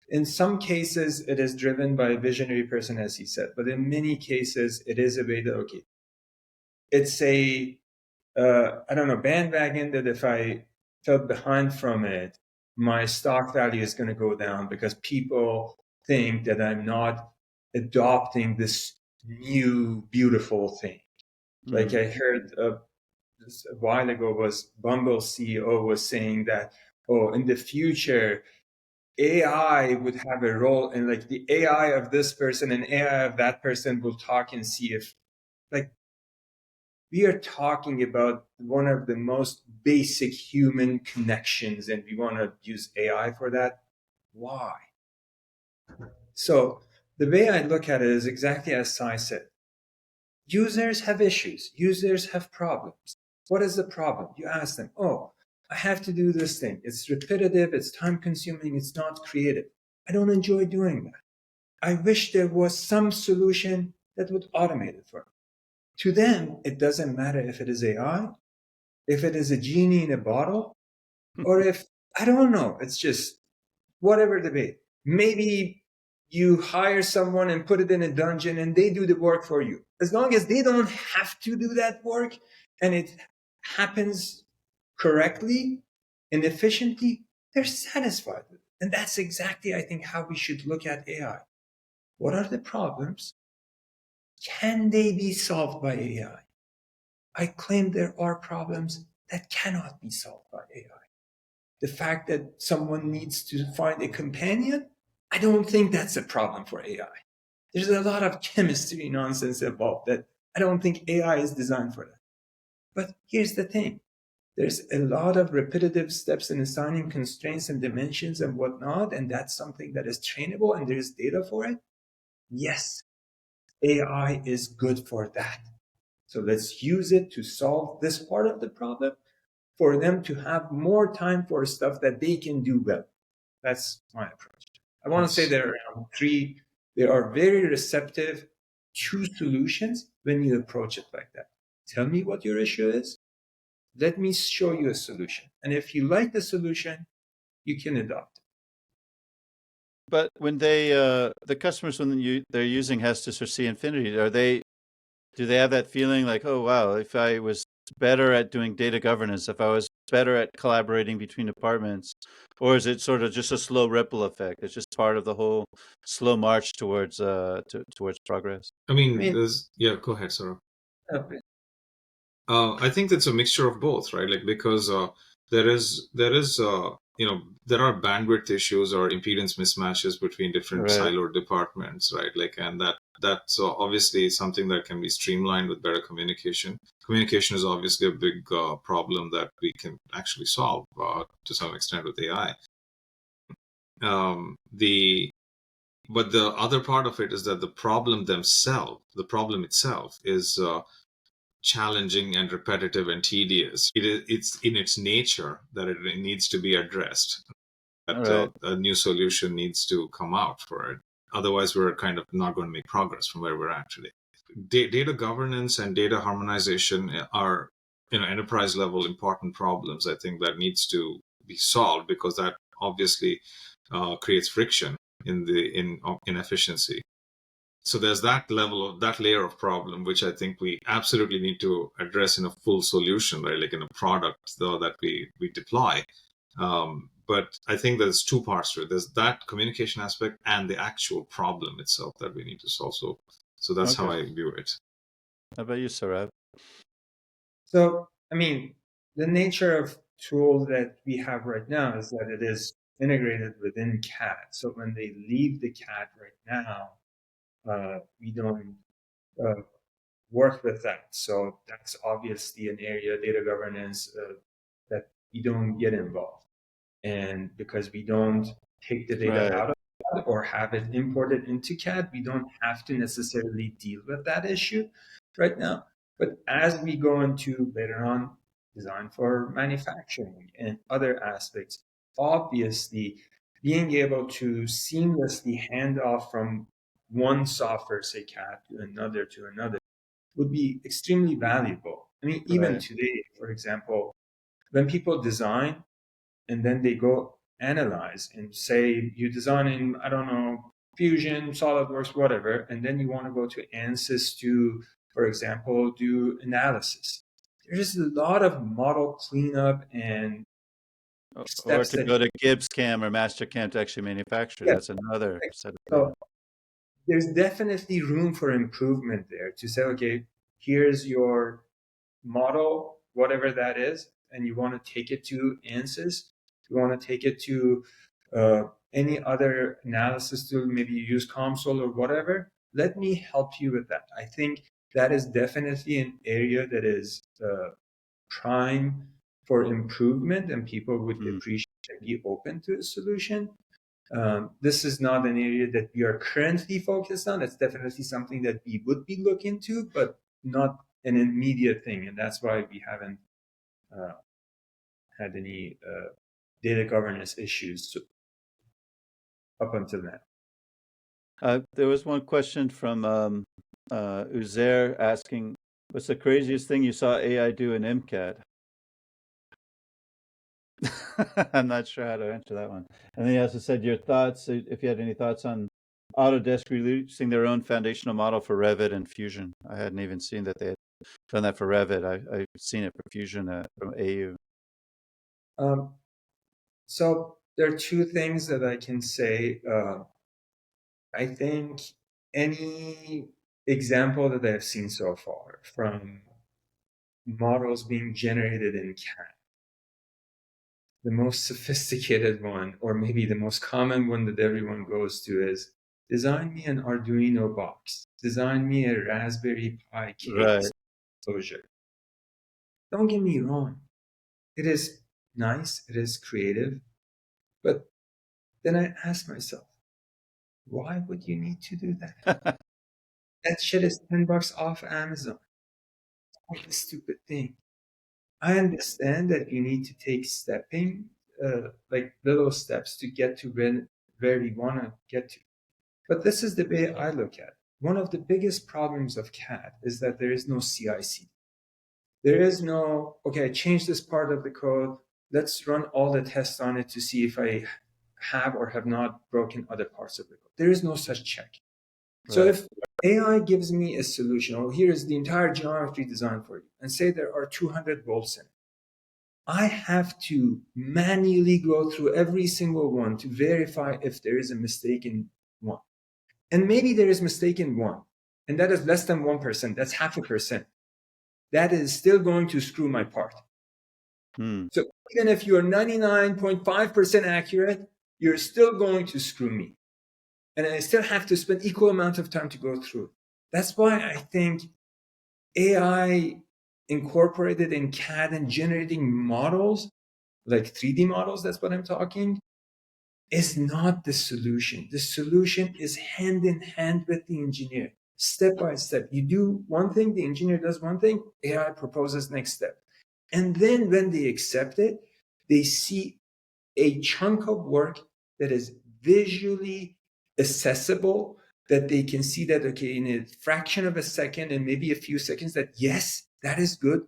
B: in some cases, it is driven by a visionary person, as he said, but in many cases, it is a way that, okay, it's a, I don't know, bandwagon that if I fell behind from it, my stock value is going to go down because people think that I'm not adopting this new beautiful thing. Like I heard this a while ago was Bumble CEO was saying that, oh, in the future, AI would have a role, and like the AI of this person and AI of that person will talk and see if, like, we are talking about one of the most basic human connections, and we want to use AI for that. Why? So the way I look at it is exactly as Sai said. Users have issues. Users have problems. What is the problem? You ask them, oh, I have to do this thing. It's repetitive. It's time consuming. It's not creative. I don't enjoy doing that. I wish there was some solution that would automate it for me. To them, it doesn't matter if it is AI, if it is a genie in a bottle, or if, I don't know, it's just whatever debate. Maybe you hire someone and put it in a dungeon and they do the work for you. As long as they don't have to do that work and it happens correctly and efficiently, they're satisfied with it. And that's exactly, I think, how we should look at AI. What are the problems? Can they be solved by AI? I claim there are problems that cannot be solved by AI. The fact that someone needs to find a companion, I don't think that's a problem for AI. There's a lot of chemistry nonsense involved that I don't think AI is designed for that. But here's the thing. There's a lot of repetitive steps in assigning constraints and dimensions and whatnot, and that's something that is trainable and there's data for it. Yes, AI is good for that. So let's use it to solve this part of the problem for them to have more time for stuff that they can do well. That's my approach. I want to say there are around 3. They are very receptive to solutions when you approach it like that. Tell me what your issue is. Let me show you a solution. And if you like the solution, you can adopt it.
A: But when they, the customers, when they're using Hestus or C Infinity, do they have that feeling like, oh, wow, if I was better at doing data governance, if I was better at collaborating between departments, or is it sort of just a slow ripple effect? It's just part of the whole slow march towards progress.
C: I mean, go ahead, Sarah.
B: Okay.
C: I think it's a mixture of both, right? Like because there is there are bandwidth issues or impedance mismatches between different siloed departments, right? Like, and that's obviously something that can be streamlined with better communication. Communication is obviously a big problem that we can actually solve to some extent with AI. But the other part of it is that the problem itself is challenging and repetitive and tedious. It's in its nature that it needs to be addressed. That a new solution needs to come out for it. Otherwise, we're kind of not going to make progress from where we're at today. Data governance and data harmonization are, enterprise level important problems. I think that needs to be solved because that obviously creates friction in efficiency. So there's that layer of problem, which I think we absolutely need to address in a full solution, right? Like in a product though that we deploy. But I think there's two parts to it. There's that communication aspect and the actual problem itself that we need to solve. So that's how I view it.
A: How about you, Sohrab?
B: So, I mean, the nature of tool that we have right now is that it is integrated within CAD. So when they leave the CAD right now, we don't work with that. So that's obviously an area, data governance, that we don't get involved. And because we don't take the data out of CAD or have it imported into CAD, we don't have to necessarily deal with that issue right now. But as we go into later on design for manufacturing and other aspects, obviously being able to seamlessly hand off from one software, say CAD, to another would be extremely valuable. I mean, even today, for example, when people design and then they go analyze and say you design in, I don't know, Fusion, SolidWorks, whatever, and then you want to go to ANSYS to, for example, do analysis. There's a lot of model cleanup and
A: Or
B: steps
A: to
B: that
A: go to Gibbs Cam or Mastercam to actually manufacture.
B: yeah,
A: That's another set of
B: so there's definitely room for improvement there to say, okay, here's your model, whatever that is, and you want to take it to ANSYS, you want to take it to any other analysis tool, maybe you use Console or whatever, let me help you with that. I think that is definitely an area that is prime for improvement and people would appreciate and be open to a solution. This is not an area that we are currently focused on. It's definitely something that we would be looking to, but not an immediate thing. And that's why we haven't had any data governance issues up until now.
A: There was one question from Uzair asking, what's the craziest thing you saw AI do in MCAD? I'm not sure how to answer that one. And then he also said your thoughts, if you had any thoughts on Autodesk releasing their own foundational model for Revit and Fusion. I hadn't even seen that they had done that for Revit. I've seen it for Fusion from AU.
B: So there are two things that I can say. I think any example that I've seen so far from models being generated in CAD, the most sophisticated one, or maybe the most common one that everyone goes to is, design me an Arduino box, design me a Raspberry Pi case enclosure. Don't get me wrong, it is nice, it is creative, but then I ask myself, why would you need to do that? That shit is $10 off Amazon. What a stupid thing. I understand that you need to take like little steps to get to where we want to get to. But this is the way I look at it. One of the biggest problems of CAD is that there is no CI/CD. There is no, okay, I changed this part of the code. Let's run all the tests on it to see if I have or have not broken other parts of the code. There is no such check. So if AI gives me a solution, or here's the entire geometry design for you, and say there are 200 bolts in it, I have to manually go through every single one to verify if there is a mistake in one. And maybe there is mistake in one, and that is less than 1%. That's 0.5%. That is still going to screw my part. So even if you're 99.5% accurate, you're still going to screw me. And I still have to spend equal amount of time to go through. That's why I think AI incorporated in CAD and generating models, like 3D models, that's what I'm talking, is not the solution. The solution is hand in hand with the engineer, step by step. You do one thing, the engineer does one thing, AI proposes next step. And then when they accept it, they see a chunk of work that is visually accessible, that they can see that, okay, in a fraction of a second and maybe a few seconds, that yes, that is good,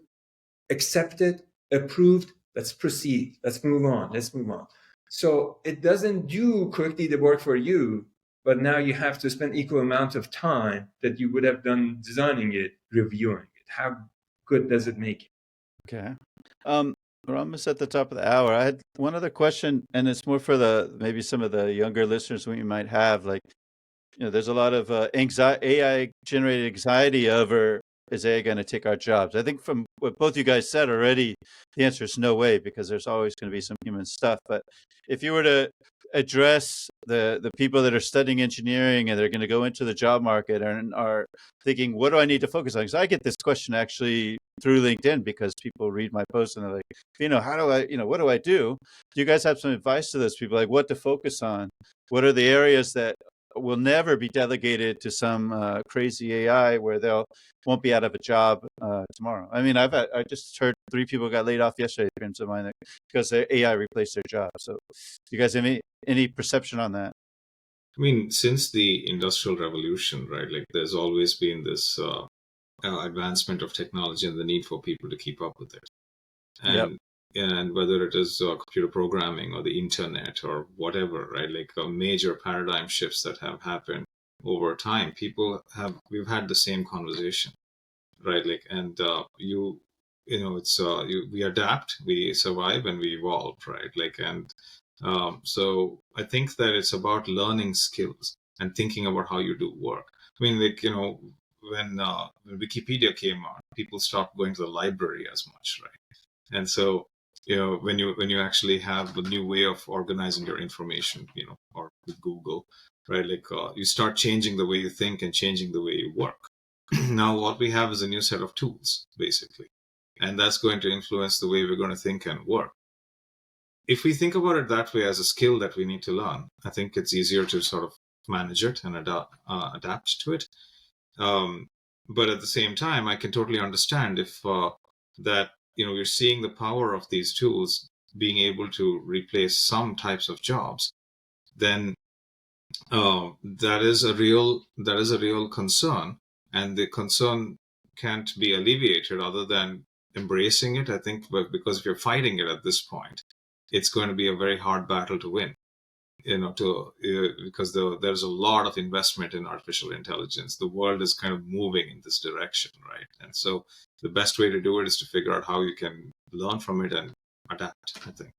B: accepted, approved, let's proceed, let's move on. So it doesn't do quickly the work for you, but now you have to spend equal amount of time that you would have done designing it, reviewing it. How good does it make it?
A: Okay. We're almost at the top of the hour. I had one other question, and it's more for maybe some of the younger listeners we might have. Like, there's a lot of AI generated anxiety over, is AI going to take our jobs? I think from what both you guys said already, the answer is no way, because there's always going to be some human stuff. But if you were to address the people that are studying engineering and they're going to go into the job market and are thinking, what do I need to focus on? Because I get this question actually through LinkedIn, because people read my posts and they're like, how do I, what do I do? Do you guys have some advice to those people, like what to focus on? What are the areas that will never be delegated to some crazy AI where won't be out of a job tomorrow? I mean, I just heard 3 people got laid off yesterday, friends of mine, because the AI replaced their job. So, do you guys have any perception on that?
C: I mean, since the Industrial Revolution, right? Like, there's always been this advancement of technology and the need for people to keep up with it. And and whether it is computer programming or the internet or whatever, right? Like major paradigm shifts that have happened over time, we've had the same conversation, right? Like, and we adapt, we survive, and we evolve, right? Like, and so I think that it's about learning skills and thinking about how you do work. I mean, like, when Wikipedia came out, people stopped going to the library as much, right? And so, when you actually have a new way of organizing your information, or with Google, right? Like, you start changing the way you think and changing the way you work. Now, what we have is a new set of tools, basically, and that's going to influence the way we're going to think and work. If we think about it that way as a skill that we need to learn, I think it's easier to sort of manage it and adapt to it. But at the same time, I can totally understand if that you're seeing the power of these tools being able to replace some types of jobs, then that is a real concern, and the concern can't be alleviated other than embracing it. I think, because if you're fighting it at this point, it's going to be a very hard battle to win. Because there's a lot of investment in artificial intelligence. The world is kind of moving in this direction, right? And so the best way to do it is to figure out how you can learn from it and adapt, I think.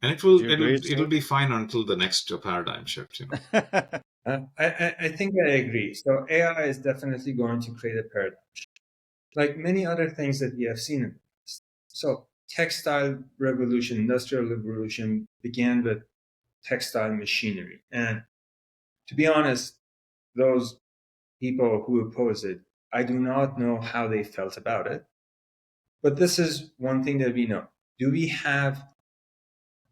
C: And it'll be fine until the next paradigm shift.
B: I think I agree. So AI is definitely going to create a paradigm shift, like many other things that we have seen in the past. So textile revolution, industrial revolution began with textile machinery. And to be honest, those people who oppose it, I do not know how they felt about it. But this is one thing that we know. Do we have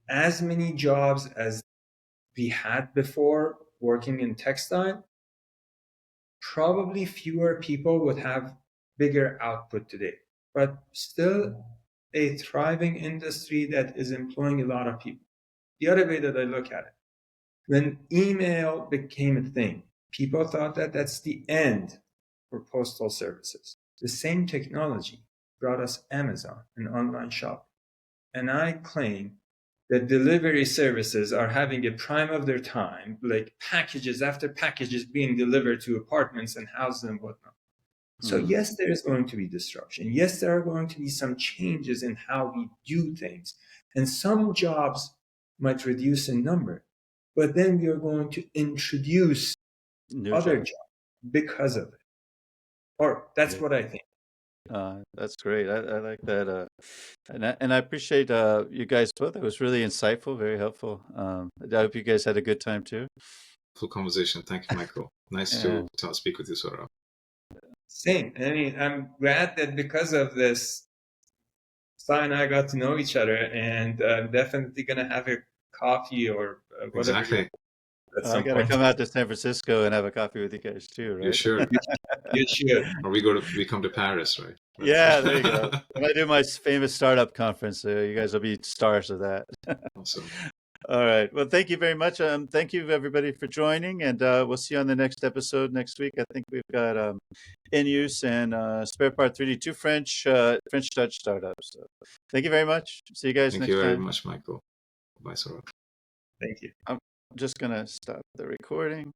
B: as many jobs as we had before working in textile? Probably fewer people would have bigger output today, but still a thriving industry that is employing a lot of people. The other way that I look at it, when email became a thing, people thought that that's the end for postal services. The same technology brought us Amazon and online shopping. And I claim that delivery services are having a prime of their time, like packages after packages being delivered to apartments and houses and whatnot. So yes, there is going to be disruption. Yes, there are going to be some changes in how we do things. And some jobs might reduce in number, but then we are going to introduce other jobs because of it. Or that's what I think.
A: That's great. I like that. And I appreciate you guys both. It was really insightful, very helpful. I hope you guys had a good time too.
C: Full conversation. Thank you, Michael. Nice to speak with you, Sohrab.
B: Same. I mean, I'm glad that because of this, Sai and I got to know each other, and I'm definitely going to have a coffee or whatever.
C: Exactly.
A: I got to come out to San Francisco and have a coffee with you guys too, right?
C: You should.
B: You should.
C: Or we come to Paris, right?
A: Yeah, there you go. When I do my famous startup conference, you guys will be stars of that.
C: Awesome.
A: All right. Well, thank you very much. Thank you, everybody, for joining, and we'll see you on the next episode next week. I think we've got In Use and Spare Part 3D, 2 French-Dutch startups. So thank you very much. See you guys next time.
C: Thank you very much, Michael. Bye, Sohrab.
B: Thank you.
A: I'm just going to stop the recording.